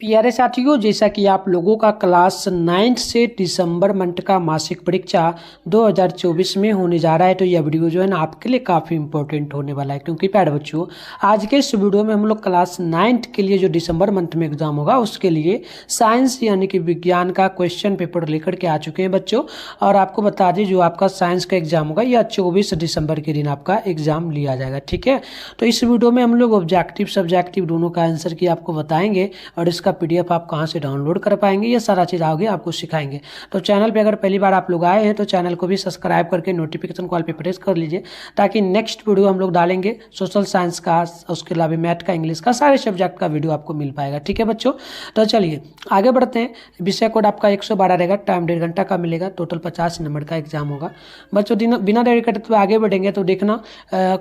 प्यारे साथियों, जैसा कि आप लोगों का क्लास 9 से दिसंबर मंथ का मासिक परीक्षा 2024 में होने जा रहा है। तो यह वीडियो जो है ना आपके लिए काफ़ी इंपॉर्टेंट होने वाला है, क्योंकि प्यारे बच्चों आज के इस वीडियो में हम लोग क्लास 9 के लिए जो दिसंबर मंथ में एग्जाम होगा उसके लिए साइंस यानी कि विज्ञान का क्वेश्चन पेपर लेकर के आ चुके हैं बच्चों। और आपको बता दें, जो आपका साइंस का एग्जाम होगा यह 24 दिसंबर के दिन आपका एग्जाम लिया जाएगा। ठीक है, तो इस वीडियो में हम लोग ऑब्जेक्टिव सब्जेक्टिव दोनों का आंसर की आपको बताएंगे और इसका पीडीएफ आप कहां से डाउनलोड कर पाएंगे, ये सारा चीज आगे आपको सिखाएंगे। तो चैनल पे अगर पहली बार आप लोग आए हैं तो चैनल को भी सब्सक्राइब करके नोटिफिकेशन कॉल पे प्रेस कर लीजिए, ताकि नेक्स्ट वीडियो हम लोग डालेंगे सोशल साइंस का, उसके अलावा मैथ का, इंग्लिश का, सारे सब्जेक्ट का वीडियो आपको मिल पाएगा। ठीक है बच्चों, तो चलिए आगे बढ़ते हैं। विषय कोड आपका 112 रहेगा, टाइम 1.5 घंटा का मिलेगा, टोटल 50 नंबर का एग्जाम होगा बच्चों। बिना देरी करते हुए आगे बढ़ेंगे तो देखना,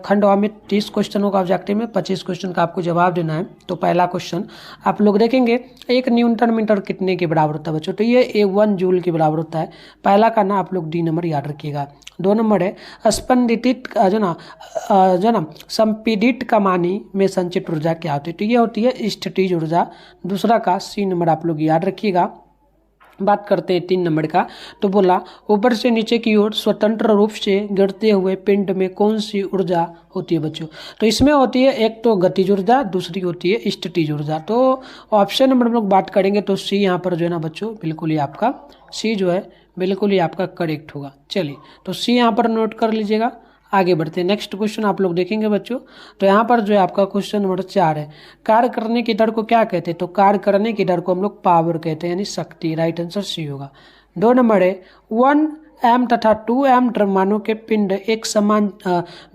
खंडवा में 30 क्वेश्चनों का ऑब्जेक्टिव में 25 क्वेश्चन का आपको जवाब देना है। तो पहला क्वेश्चन आप लोग देखेंगे, एक न्यूटन मीटर कितने के बराबर होता है बच्चों? तो ये 1 जूल के बराबर होता है। पहला का ना आप लोग डी नंबर याद रखिएगा। 2 नंबर है स्पंदित जो ना संपीड़ित कमानी में संचित ऊर्जा क्या होती है? तो ये होती है स्थितिज ऊर्जा। दूसरा का सी नंबर आप लोग याद रखिएगा। बात करते हैं 3 नंबर का। तो बोला, ऊपर से नीचे की ओर स्वतंत्र रूप से गिरते हुए पिंड में कौन सी ऊर्जा होती है बच्चों? तो इसमें होती है एक तो गतिज ऊर्जा, दूसरी होती है स्थितिज ऊर्जा। तो ऑप्शन नंबर हम लोग बात करेंगे तो सी यहाँ पर जो है ना बच्चों, बिल्कुल ही आपका सी जो है बिल्कुल ही आपका करेक्ट होगा। चलिए, तो सी यहाँ पर नोट कर लीजिएगा। आगे बढ़ते हैं, नेक्स्ट क्वेश्चन आप लोग देखेंगे बच्चों। तो यहाँ पर जो है आपका क्वेश्चन नंबर 4 है, कार्य करने की दर को क्या कहते हैं? तो कार्य करने की दर को हम लोग पावर कहते हैं, यानी शक्ति। राइट आंसर सी होगा। 2 नंबर है 1 एम तथा 2 एम द्रव्यमानों के पिंड एक समान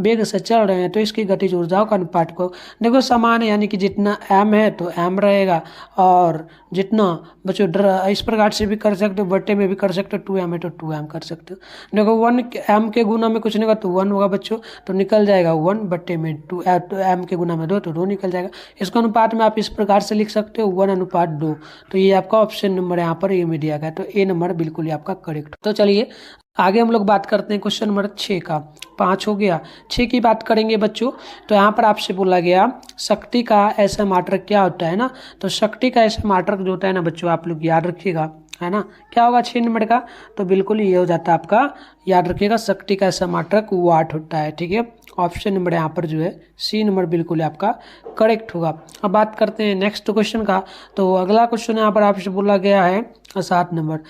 वेग से चल रहे हैं, तो इसकी गतिज ऊर्जाओं का अनुपात को देखो समान है, यानी कि जितना एम है तो एम रहेगा, और जितना बच्चों इस प्रकार से भी कर सकते हो, बट्टे में भी कर सकते हो, 2 एम है तो 2 एम कर सकते हो। देखो 1 एम के गुना में कुछ नहीं होगा तो 1 होगा बच्चों, तो निकल जाएगा 1 बट्टे में 2 एम के गुना में 2 तो 2 निकल जाएगा। इसका अनुपात में आप इस प्रकार से लिख सकते हो 1:2। तो ये आपका ऑप्शन नंबर यहाँ पर ए में दिया गया, तो ए नंबर बिल्कुल ही आपका करेक्ट। तो चलिए आगे हम लोग बात करते हैं क्वेश्चन नंबर 6 का। 5 हो गया, 6 की बात करेंगे बच्चों। तो यहाँ पर आपसे बोला गया शक्ति का ऐसा मात्रक क्या होता है ना? तो शक्ति का ऐसा मात्रक जो होता है ना बच्चों, आप लोग याद रखिएगा, है ना, क्या होगा 6 नंबर का? तो बिल्कुल ये हो जाता है आपका, याद रखिएगा, शक्ति का ऐसा मात्रक वाट होता है। ठीक है, ऑप्शन नंबर यहाँ पर जो है सी नंबर बिल्कुल आपका करेक्ट होगा। अब बात करते हैं नेक्स्ट क्वेश्चन का। तो अगला क्वेश्चन यहाँ पर आपसे बोला गया है 7 नंबर,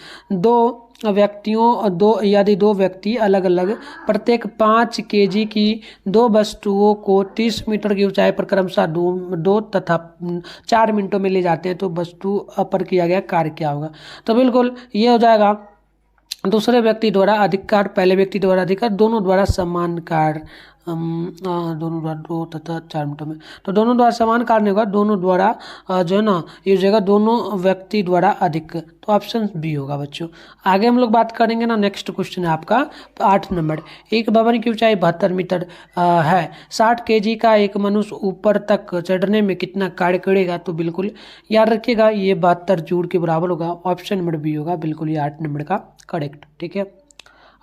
यदि दो व्यक्ति अलग अलग प्रत्येक 5 केजी की 2 वस्तुओं को 30 मीटर की ऊंचाई पर क्रमशः 2 तथा 4 मिनटों में ले जाते हैं, तो वस्तु पर किया गया कार्य क्या होगा? तो बिल्कुल ये हो जाएगा, दूसरे व्यक्ति द्वारा अधिक कार्य, पहले व्यक्ति द्वारा अधिक कार्य, दोनों द्वारा समान कार्य, दोनों द्वारा 2 तथा 4 मिनटों में, तो दोनों द्वारा समान कार्य होगा, दोनों द्वारा जो है ना ये जगह दोनों व्यक्ति द्वारा अधिक, तो ऑप्शन बी होगा बच्चों। आगे हम लोग बात करेंगे ना, नेक्स्ट क्वेश्चन है आपका 8 नंबर, एक भवन की ऊंचाई 72 मीटर है, 60 केजी का एक मनुष्य ऊपर तक चढ़ने में कितना कार्य करेगा? तो बिल्कुल याद रखिएगा, ये 72 जूल के बराबर होगा, ऑप्शन नंबर बी होगा, बिल्कुल ये 8 नंबर का करेक्ट। ठीक है,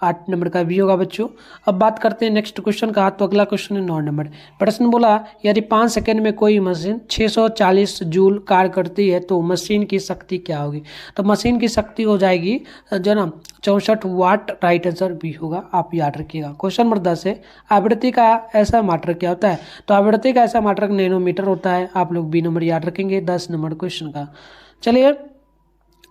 8 नंबर का भी होगा बच्चों। अब बात करते हैं नेक्स्ट क्वेश्चन का। तो अगला क्वेश्चन है 9 नंबर। प्रश्न बोला, यदि 5 सेकंड में कोई मशीन 640 जूल कार्य करती है तो मशीन की शक्ति क्या होगी? तो मशीन की शक्ति हो जाएगी जो ना 64 वाट। राइट आंसर बी होगा, आप याद रखिएगा। क्वेश्चन नंबर 10 है, आवृत्ति का ऐसा मात्रक क्या होता है? तो आवृत्ति का ऐसा मात्रक नैनोमीटर होता है, आप लोग बी नंबर याद रखेंगे 10 नंबर क्वेश्चन का। चलिए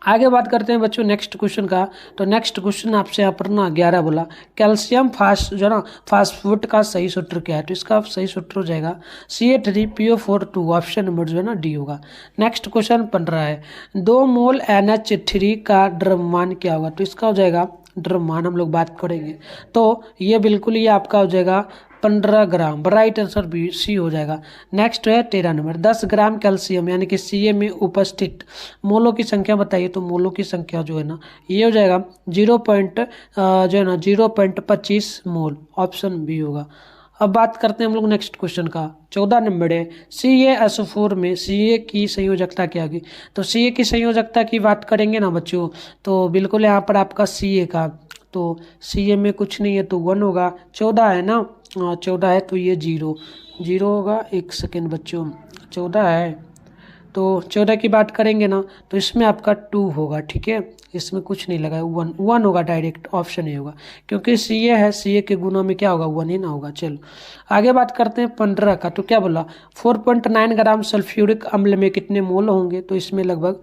आगे बात करते हैं बच्चों नेक्स्ट क्वेश्चन का। तो नेक्स्ट क्वेश्चन आपसे यहाँ पर ना 11 बोला, कैल्शियम जो ना फास्फेट का सही सूत्र क्या है? तो इसका सही सूत्र हो जाएगा CA3PO4 ऑप्शन नंबर जो है ना डी होगा। नेक्स्ट क्वेश्चन 15 है, 2 मोल NH3 का द्रव्यमान क्या होगा? तो इसका हो जाएगा द्रव्यमान हम लोग बात करेंगे, तो ये बिल्कुल ही आपका हो जाएगा 15 ग्राम। राइट आंसर बी सी हो जाएगा। नेक्स्ट है 13 नंबर, 10 ग्राम कैल्शियम यानी कि CA में उपस्थित मोलों की संख्या बताइए। तो मोलों की संख्या जो है ना ये हो जाएगा 0.25 मोल, ऑप्शन बी होगा। अब बात करते हैं हम लोग नेक्स्ट क्वेश्चन का। 14 नंबर है, CaSO4 में CA की संयोजकता क्या होगी? तो CA की संयोजकता की बात करेंगे ना बच्चों, तो बिल्कुल यहाँ पर आपका CA का, तो CA में कुछ नहीं है तो 1 होगा। 14 है ना, 14 है तो ये 0 होगा। 1 सेकेंड बच्चों, 14 है तो 14 की बात करेंगे ना तो इसमें आपका 2 होगा, ठीक है, इसमें कुछ नहीं लगा है, 1 होगा, डायरेक्ट ऑप्शन ही होगा, क्योंकि CA है, CA के गुणों में क्या होगा, 1 ही ना होगा। चलो आगे बात करते हैं 15 का। तो क्या बोला, 4.9 ग्राम सल्फ्यूरिक अम्ल में कितने मोल होंगे, तो इसमें लगभग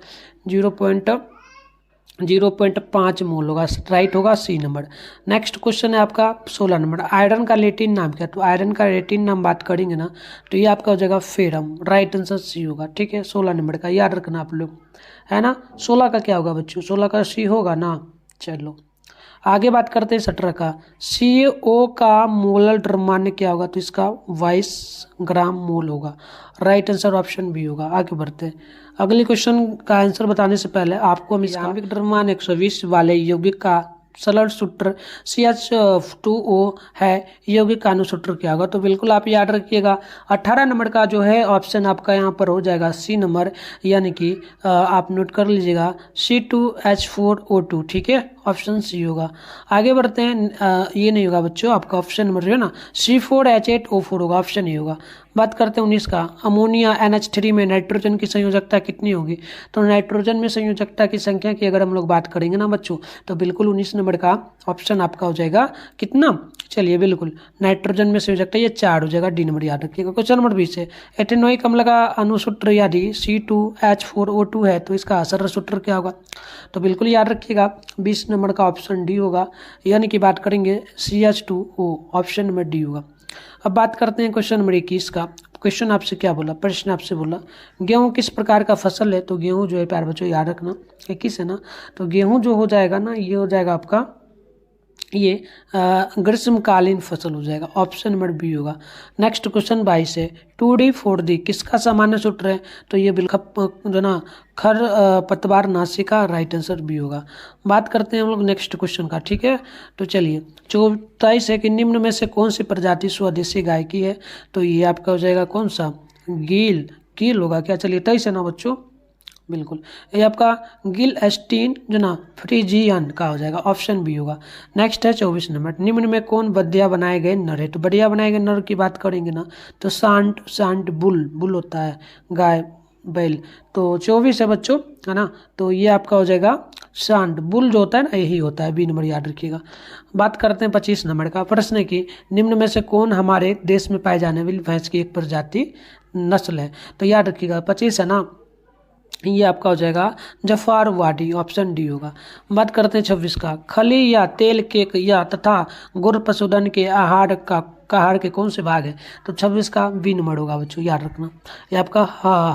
0.5 मोल होगा, राइट होगा, सी नंबर। नेक्स्ट क्वेश्चन है आपका 16 नंबर, आयरन का लैटिन नाम क्या। तो आयरन का लैटिन नाम बात करेंगे ना तो ये आपका हो जाएगा फेरम, राइट आंसर सी होगा, ठीक है। 16 नंबर का याद रखना आप लोग, है ना। 16 का क्या होगा बच्चों, 16 का सी होगा ना। चलो आगे बात करते हैं 17 का, CO का मोलर द्रव्यमान क्या होगा, तो इसका 22 ग्राम मोल होगा, राइट आंसर ऑप्शन बी होगा। आगे बढ़ते हैं, अगले क्वेश्चन का आंसर बताने से पहले आपको हम इसका द्रव्यमान 120 वाले यौगिक का सरल सूत्र CH2O है, यौगिक का अनुसूत्र क्या होगा, तो बिल्कुल आप याद रखिएगा। 18 नंबर का जो है ऑप्शन आपका यहाँ पर हो जाएगा सी नंबर, यानी कि आप नोट कर लीजिएगा C2H4O2, ठीक है, ऑप्शन सी होगा। आगे बढ़ते हैं, ये नहीं होगा बच्चों, आपका ऑप्शन नंबर जो है ना C4H8O4 होगा, ऑप्शन ही होगा। बात करते हैं 19 का, अमोनिया NH3 में नाइट्रोजन की संयोजकता कितनी होगी, तो नाइट्रोजन में संयोजकता की संख्या की अगर हम लोग बात करेंगे ना बच्चों, तो बिल्कुल 19 नंबर का ऑप्शन आपका हो जाएगा कितना, चलिए बिल्कुल नाइट्रोजन में संयोजकता ये 4 हो जाएगा, डी नंबर याद रखिएगा। क्वेश्चन नंबर 20 है, एथेनोइक अम्ल का अनुसूत्र यदि C2H4O2 है तो इसका सरल सूत्र क्या होगा, तो बिल्कुल याद रखिएगा 20 नंबर का ऑप्शन डी होगा, यानी कि बात करेंगे CH2O, ऑप्शन नंबर डी होगा। अब बात करते हैं क्वेश्चन नंबर 21 का। क्वेश्चन आपसे क्या बोला, प्रश्न आपसे बोला गेहूं किस प्रकार का फसल है, तो गेहूं जो है प्यारे बच्चों याद रखना 21 है ना, तो गेहूं जो हो जाएगा ना ये हो जाएगा आपका ये ग्रीष्मकालीन फसल हो जाएगा, ऑप्शन नंबर बी होगा। नेक्स्ट क्वेश्चन 22 है, 2D 4D किसका सामान्य सूत्र है, तो ये बिल्कुल जो ना खर पतवार नाशी का, राइट आंसर बी होगा। बात करते हैं हम लोग नेक्स्ट क्वेश्चन का, ठीक है। तो चलिए 24 है कि निम्न में से कौन सी प्रजाति स्वदेशी गाय की है, तो ये आपका हो जाएगा कौन सा, गील होगा क्या। चलिए 23 है ना बच्चों, बिल्कुल ये आपका गिल एस्टीन जो ना फ्रीजियन का हो जाएगा, ऑप्शन बी होगा। नेक्स्ट है 24 नंबर, निम्न में कौन बढ़िया बनाए गए नर है, तो बढ़िया बनाए गए नर की बात करेंगे ना तो सांड बुल होता है, गाय बैल, तो 24 है बच्चों, है ना, तो ये आपका हो जाएगा सांड, बुल जो होता है ना यही होता है, बी नंबर याद रखिएगा। बात करते हैं 25 नंबर का, प्रश्न है कि निम्न में से कौन हमारे देश में पाए जाने वाली भैंस की एक प्रजाति नस्ल है, तो याद रखिएगा 25 है ना, ये आपका हो जाएगा जफरवादी, ऑप्शन डी होगा। बात करते हैं 26 का, खली या तेल केक या तथा गुड़ पशुधन के आहार के कौन से भाग है, तो 26 का बी नंबर होगा बच्चों, याद रखना ये आपका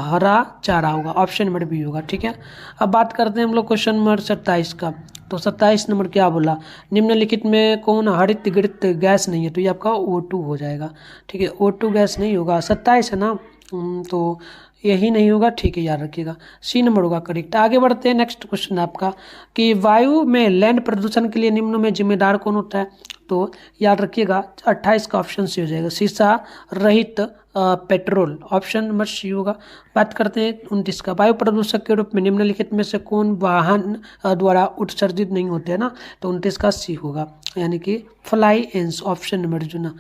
हरा चारा होगा, ऑप्शन नंबर बी होगा, ठीक है। अब बात करते हैं हम लोग क्वेश्चन नंबर 27 का। तो 27 नंबर क्या बोला, निम्नलिखित में कौन हरित गृत गैस नहीं है, तो ये आपका O2 हो जाएगा, ठीक है, O2 गैस नहीं होगा। 27 है ना, तो यही नहीं होगा, ठीक है, याद रखिएगा सी नंबर होगा करेक्ट। आगे बढ़ते हैं, नेक्स्ट क्वेश्चन आपका कि वायु में लैंड प्रदूषण के लिए निम्न में जिम्मेदार कौन होता है, तो याद रखिएगा 28 का ऑप्शन सी हो जाएगा, शीशा रहित पेट्रोल, ऑप्शन नंबर सी होगा। बात करते हैं 29 का, वायु प्रदूषक के रूप में निम्नलिखित में से कौन वाहन द्वारा उत्सर्जित नहीं होते हैं ना, तो 29 का सी होगा, यानी कि फ्लाई एंस, ऑप्शन नंबर जो ना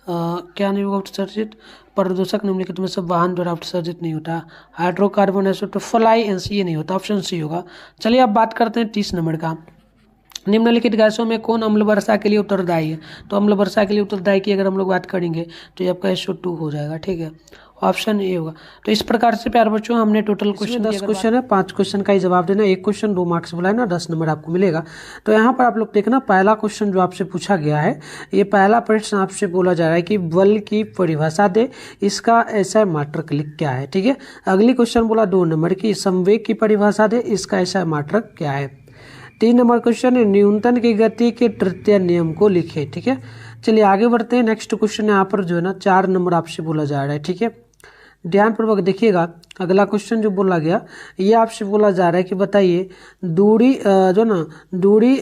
क्या नहीं होगा उत्सर्जित, प्रदूषक निम्नलिखित में से वाहन द्वारा उत्सर्जित नहीं होता, हाइड्रोकार्बन एसिड तो फ्लाई एंस ये नहीं होता, ऑप्शन सी होगा। चलिए अब बात करते हैं 30 नंबर का, निम्नलिखित गैसों में कौन अम्ल वर्षा के लिए उत्तरदायी है, तो अम्ल वर्षा के लिए उत्तरदायी की अगर हम लोग बात करेंगे तो ये आपका SO2 हो जाएगा, ठीक है, ऑप्शन ए होगा। तो इस प्रकार से प्यारे बच्चों हमने टोटल क्वेश्चन 10 क्वेश्चन है, 5 क्वेश्चन का ही जवाब देना, एक क्वेश्चन 2 मार्क्स बोला है ना, 10 नंबर आपको मिलेगा। तो यहाँ पर आप लोग देखना, पहला क्वेश्चन जो आपसे पूछा गया है, ये पहला प्रश्न आपसे बोला जा रहा है कि बल की परिभाषा दे, इसका ऐसा मात्रक लिख क्या है, ठीक है। अगली क्वेश्चन बोला 2 नंबर की संवेग की परिभाषा दे, इसका ऐसा मात्रक क्या है। 3 नंबर क्वेश्चन है न्यूटन की गति के तृतीय नियम को लिखे, ठीक है। चलिए आगे बढ़ते हैं, नेक्स्ट क्वेश्चन यहाँ पर जो है ना 4 नंबर आपसे बोला जा रहा है, ठीक है, ध्यानपूर्वक देखिएगा। अगला क्वेश्चन जो बोला गया ये आपसे बोला जा रहा है कि बताइए दूरी दूरी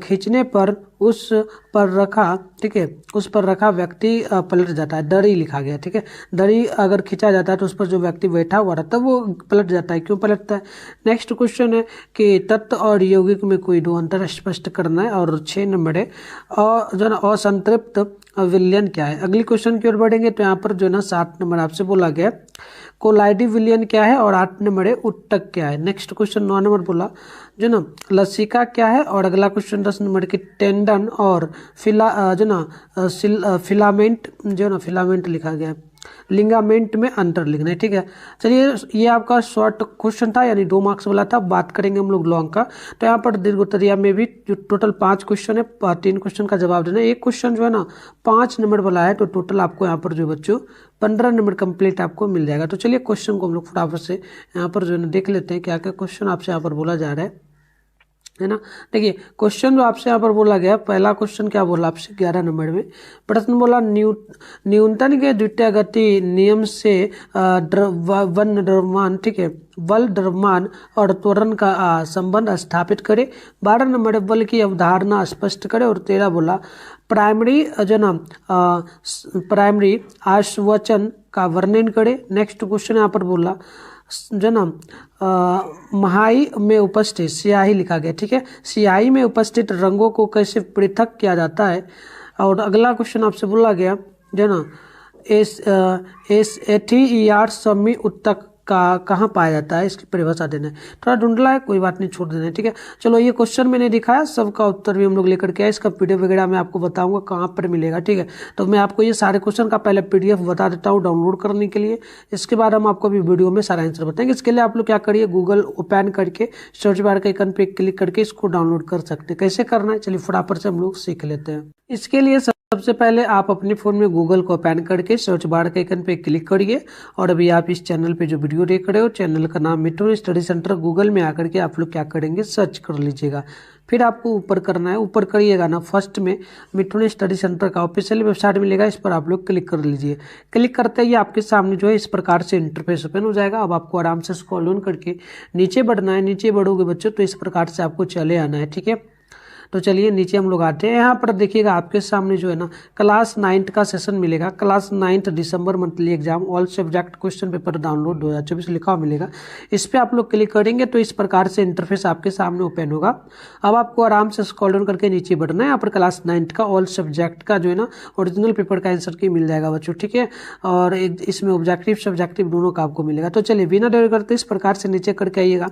खींचने पर उस पर रखा, ठीक है, उस पर रखा व्यक्ति पलट जाता है, दड़ी लिखा गया, ठीक है, दड़ी अगर खींचा जाता है तो उस पर जो व्यक्ति बैठा हुआ रहता है वो पलट जाता है, क्यों पलटता है। नेक्स्ट क्वेश्चन है कि तत्व और यौगिक में कोई 2 अंतर स्पष्ट करना है, और 6 नंबर है और जो ना असंतृप्त विलयन क्या है। अगली क्वेश्चन की ओर बढ़ेंगे तो यहाँ पर जो है ना 7 नंबर आपसे बोला गया कोलाइडी विलयन क्या है और 8 नंबर है उत्तक क्या है। नेक्स्ट क्वेश्चन 9 नंबर बोला जो ना लसिका क्या है और अगला क्वेश्चन 10 नंबर की टेंडन और फिलामेंट जो है ना फिलामेंट लिखा गया है, लिंगामेंट में अंतर लिखना है। ठीक है, चलिए ये आपका शॉर्ट क्वेश्चन था यानी 2 मार्क्स वाला था। बात करेंगे हम लोग लॉन्ग का, तो यहाँ पर दीर्घोत्तरीय में भी जो टोटल 5 क्वेश्चन है 3 क्वेश्चन का जवाब देना है। एक क्वेश्चन जो है ना 5 नंबर वाला है, तो टोटल आपको यहाँ पर जो बच्चों 15 नंबर कंप्लीट आपको मिल जाएगा। तो चलिए क्वेश्चन को हम लोग फटाफट से यहाँ पर जो है ना देख लेते हैं क्या क्या क्वेश्चन आपसे यहाँ पर बोला जा रहा है ना। देखिए क्वेश्चन जो आपसे यहाँ पर बोला गया, पहला क्वेश्चन क्या बोला आपसे 11 नंबर में प्रश्न बोला न्यूटन के द्वितीय गति नियम से वन द्रव्यमान, ठीक है, बल द्रव्यमान और त्वरण का संबंध स्थापित करे। 12 नंबर बल की अवधारणा स्पष्ट करे। और 13 बोला प्राइमरी प्राइमरी आश्वचन का वर्णन करे। नेक्स्ट क्वेश्चन यहाँ पर बोला महाई में उपस्थित स्याही लिखा गया, ठीक है, स्याही में उपस्थित रंगों को कैसे पृथक किया जाता है। और अगला क्वेश्चन आपसे बोला गया जो ना एथीआर समी उत्तक का कहाँ पाया जाता है, इसकी परिभाषा देना है। थोड़ा ढूंढला है, कोई बात नहीं, छोड़ देना है। ठीक है, चलो ये क्वेश्चन मैंने दिखाया, सबका उत्तर भी हम लोग लेकर के आए। इसका पीडीएफ वगैरह मैं आपको बताऊंगा कहाँ पर मिलेगा। ठीक है, तो मैं आपको ये सारे क्वेश्चन का पहले पीडीएफ बता देता हूँ डाउनलोड करने के लिए। इसके बाद हम आपको अभी वीडियो में सारा आंसर बताएंगे। इसके लिए आप लोग क्या करिए, गूगल ओपन करके सर्च बार के आइकन पे क्लिक करके इसको डाउनलोड कर सकते हैं। कैसे करना है चलिए फटाफट से हम लोग सीख लेते हैं। इसके लिए सबसे पहले आप अपने फ़ोन में गूगल को ओपन करके सर्च बार के आइकन पे क्लिक करिए। और अभी आप इस चैनल पे जो वीडियो देख रहे हो, चैनल का नाम मिठुन स्टडी सेंटर, गूगल में आकर के आप लोग क्या करेंगे, सर्च कर लीजिएगा। फिर आपको ऊपर करना है, ऊपर करिएगा ना, फर्स्ट में मिठुन स्टडी सेंटर का ऑफिशियल वेबसाइट मिलेगा, इस पर आप लोग क्लिक कर लीजिए। क्लिक करते ही आपके सामने जो है इस प्रकार से इंटरफेस ओपन हो जाएगा। अब आपको आराम से स्क्रॉल ऑन करके नीचे बढ़ना है। नीचे बढ़ोगे बच्चों तो इस प्रकार से आपको चले आना है। ठीक है, तो चलिए नीचे हम लोग आते हैं। यहाँ पर देखिएगा आपके सामने जो है ना क्लास 9 का सेशन मिलेगा। Class 9 December monthly exam all subject question paper download 2024 लिखा हुआ मिलेगा। इस पर आप लोग क्लिक करेंगे तो इस प्रकार से इंटरफेस आपके सामने ओपन होगा। अब आपको आराम से स्क्रॉल डाउन करके नीचे बढ़ना है। यहाँ पर क्लास 9 का ऑल सब्जेक्ट का जो है ना ओरिजिनल पेपर का आंसर की मिल जाएगा बच्चों। ठीक है, और इसमें ऑब्जेक्टिव सब्जेक्टिव दोनों का आपको मिलेगा। तो चलिए बिना देर करते इस प्रकार से नीचे करके आइएगा।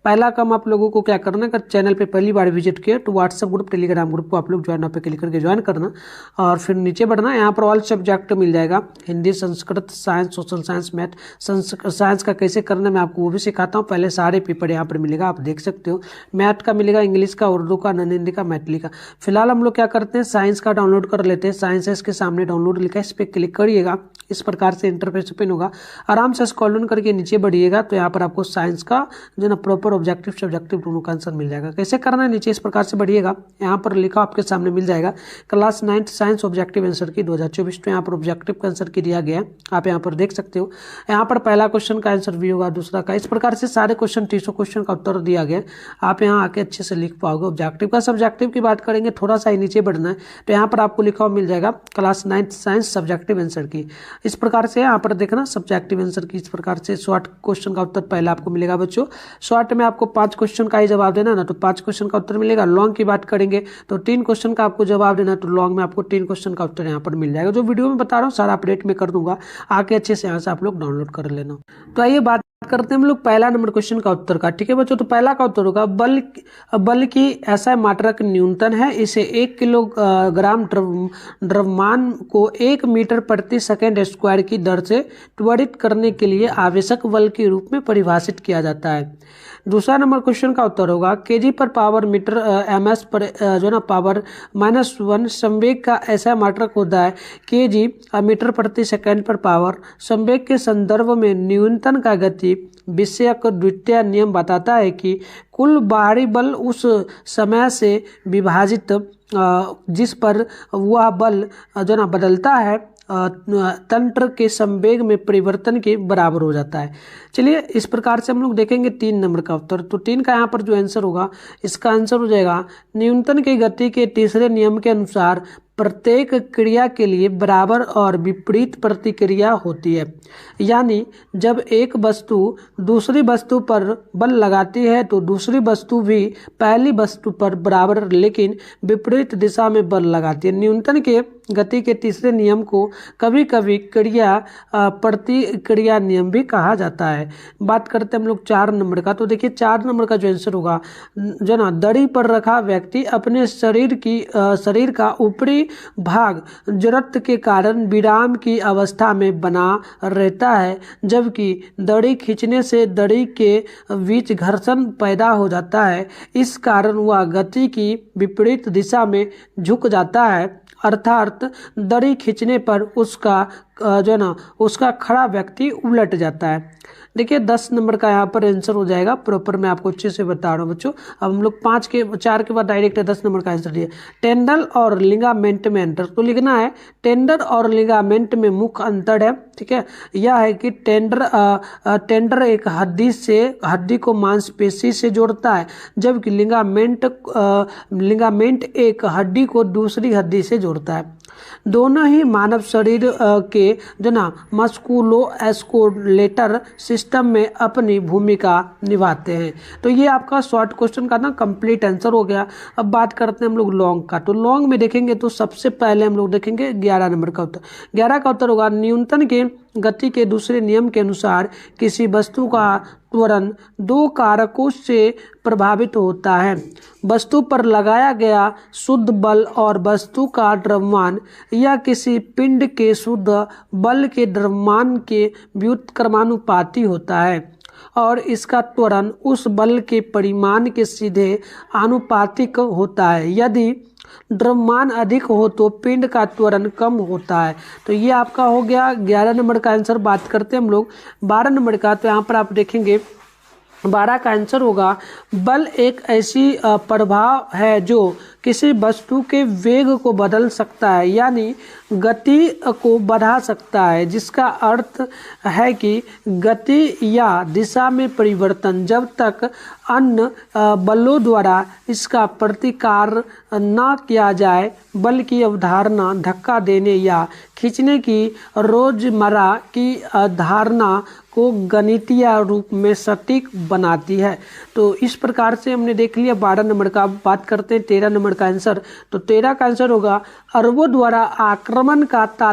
पहला काम आप लोगों को क्या करना है, अगर चैनल पे पहली बार विजिट किया तो व्हाट्सएप ग्रुप टेलीग्राम ग्रुप को आप लोग ज्वाइन पे क्लिक करके ज्वाइन करना और फिर नीचे बढ़ना। यहाँ पर ऑल सब्जेक्ट मिल जाएगा, Hindi, Sanskrit, science, social science, math. Science का कैसे करना मैं आपको वो भी सिखाता हूँ। पहले सारे पेपर यहाँ पर मिलेगा, आप देख सकते हो। मैथ का मिलेगा, इंग्लिश का, उर्दू का, नॉन हिंदी का, मैथिली का। फिलहाल हम लोग क्या करते हैं, साइंस का डाउनलोड कर लेते हैं। साइंस है इसके सामने डाउनलोड लिखा है, इस पर क्लिक करिएगा। इस प्रकार से इंटरफेस ओपन होगा। आराम से स्क्रॉल डाउन करके नीचे बढ़िएगा तो यहाँ पर आपको साइंस का जो ना प्रॉपर ऑब्जेक्टिव सब्जेक्टिव दोनों का आंसर मिल जाएगा। कैसे करना है, नीचे इस प्रकार से बढ़िएगा। यहाँ पर लिखा आपके सामने मिल जाएगा क्लास 9 साइंस ऑब्जेक्टिव आंसर की 2024। तो यहाँ पर ऑब्जेक्टिव का आंसर की दिया गया है, आप यहाँ पर देख सकते हो। यहाँ पर पहला क्वेश्चन का आंसर भी होगा, दूसरा का, इस प्रकार से सारे क्वेश्चन 300 क्वेश्चन का उत्तर दिया गया। आप यहाँ आके अच्छे से लिख पाओगे। ऑब्जेक्टिव का सब्जेक्टिव की बात करेंगे, थोड़ा सा ही नीचे बढ़ना है तो यहाँ पर आपको लिखा हुआ मिल जाएगा क्लास 9 साइंस सब्जेक्टिव आंसर की। इस प्रकार से यहाँ पर देखना सब्जेक्टिव आंसर की, इस प्रकार से शॉर्ट क्वेश्चन का उत्तर पहले आपको मिलेगा बच्चों। शॉर्ट में आपको 5 क्वेश्चन का ही जवाब देना ना, तो 5 क्वेश्चन का उत्तर मिलेगा। लॉन्ग की बात करेंगे तो 3 क्वेश्चन का आपको जवाब देना, तो लॉन्ग में आपको 3 क्वेश्चन का उत्तर यहाँ पर मिल जाएगा। जो वीडियो में बता रहा हूँ सारा अपडेट में कर दूंगा, आके अच्छे से यहाँ से आप लोग डाउनलोड कर लेना। तो आइए बात करते हैं हम लोग पहला नंबर क्वेश्चन का उत्तर का। ठीक है बच्चों, तो पहला का उत्तर होगा बल की ऐसा मात्रक न्यूनतम है, इसे 1 किलोग्राम द्रव्यमान को 1 मीटर प्रति सेकंड स्क्वायर की दर से त्वरित करने के लिए आवश्यक बल के रूप में परिभाषित किया जाता है। दूसरा नंबर क्वेश्चन का उत्तर होगा केजी पर पावर मीटर ms पर जो ना पावर -1 संवेग का ऐसा मात्रक होता है केजी मीटर प्रति सेकंड पर पावर। संवेग के संदर्भ में न्यूटन का गति विषयक द्वितीय नियम बताता है कि कुल बाहरी बल उस समय से विभाजित जिस पर वह बल जो ना बदलता है तंत्र के संवेग में परिवर्तन के बराबर हो जाता है। चलिए इस प्रकार से हम लोग देखेंगे 3 नंबर का उत्तर। तो 3 का यहाँ पर जो आंसर होगा, इसका आंसर हो जाएगा न्यूटन की गति के तीसरे नियम के अनुसार प्रत्येक क्रिया के लिए बराबर और विपरीत प्रतिक्रिया होती है। यानी जब एक वस्तु दूसरी वस्तु पर बल लगाती है तो दूसरी वस्तु भी पहली वस्तु पर बराबर लेकिन विपरीत दिशा में बल लगाती है। न्यूटन के गति के तीसरे नियम को कभी कभी क्रिया प्रतिक्रिया नियम भी कहा जाता है। बात करते हैं हम लोग 4 नंबर का। तो देखिए 4 नंबर का जो आंसर होगा, जो ना दड़ी पर रखा व्यक्ति अपने शरीर का ऊपरी भाग जरूरत के कारण विराम की अवस्था में बना रहता है, जबकि दड़ी खींचने से दड़ी के बीच घर्षण पैदा हो जाता है। इस कारण वह गति की विपरीत दिशा में झुक जाता है, अर्थात दड़ी खींचने पर उसका जो ना उसका खड़ा व्यक्ति उलट जाता है। देखिए 10 नंबर का यहाँ पर आंसर हो जाएगा प्रॉपर, मैं आपको अच्छे से बता रहा हूँ बच्चों। अब हम लोग 4 के बाद डायरेक्ट 10 नंबर का आंसर दिए। टेंडल और लिगामेंट में अंतर, तो लिखना है टेंडर और लिगामेंट में मुख्य अंतर है। ठीक है, यह है कि टेंडर एक हड्डी को मांसपेशी से जोड़ता है, जबकि लिगामेंट एक हड्डी को दूसरी हड्डी से जोड़ता है। दोनों ही मानव शरीर के जो ना मस्कुलोस्केलेटल सिस्टम में अपनी भूमिका निभाते हैं। तो ये आपका शॉर्ट क्वेश्चन का ना कंप्लीट आंसर हो गया। अब बात करते हैं हम लोग लॉन्ग का। तो लॉन्ग में देखेंगे तो सबसे पहले हम लोग देखेंगे 11 नंबर का उत्तर। 11 का उत्तर होगा न्यूटन के गति के दूसरे नियम के अनुसार किसी वस्तु का त्वरण 2 कारकों से प्रभावित होता है, वस्तु पर लगाया गया शुद्ध बल और वस्तु का द्रव्यमान, या किसी पिंड के शुद्ध बल के द्रव्यमान के व्युत्क्रमानुपाती होता है और इसका त्वरण उस बल के परिमाण के सीधे आनुपातिक होता है। यदि द्रव्यमान अधिक हो तो पिंड का त्वरण कम होता है। तो ये आपका हो गया 11 नंबर का आंसर। बात करते हैं हम लोग 12 नंबर का। तो यहाँ पर आप देखेंगे 12 का आंसर होगा बल एक ऐसी प्रभाव है जो किसी वस्तु के वेग को बदल सकता है, यानी गति को बढ़ा सकता है, जिसका अर्थ है कि गति या दिशा में परिवर्तन जब तक अन्य बलों द्वारा इसका प्रतिकार न किया जाए, बल की अवधारणा धक्का देने या खींचने की रोजमर्रा की धारणा को गणितीय रूप में सटीक बनाती है। तो इस प्रकार से हमने देख लिया 12 नंबर का। बात करते हैं 13 नंबर का आंसर। तो 13 का आंसर होगा अरबों द्वारा आक्रमण का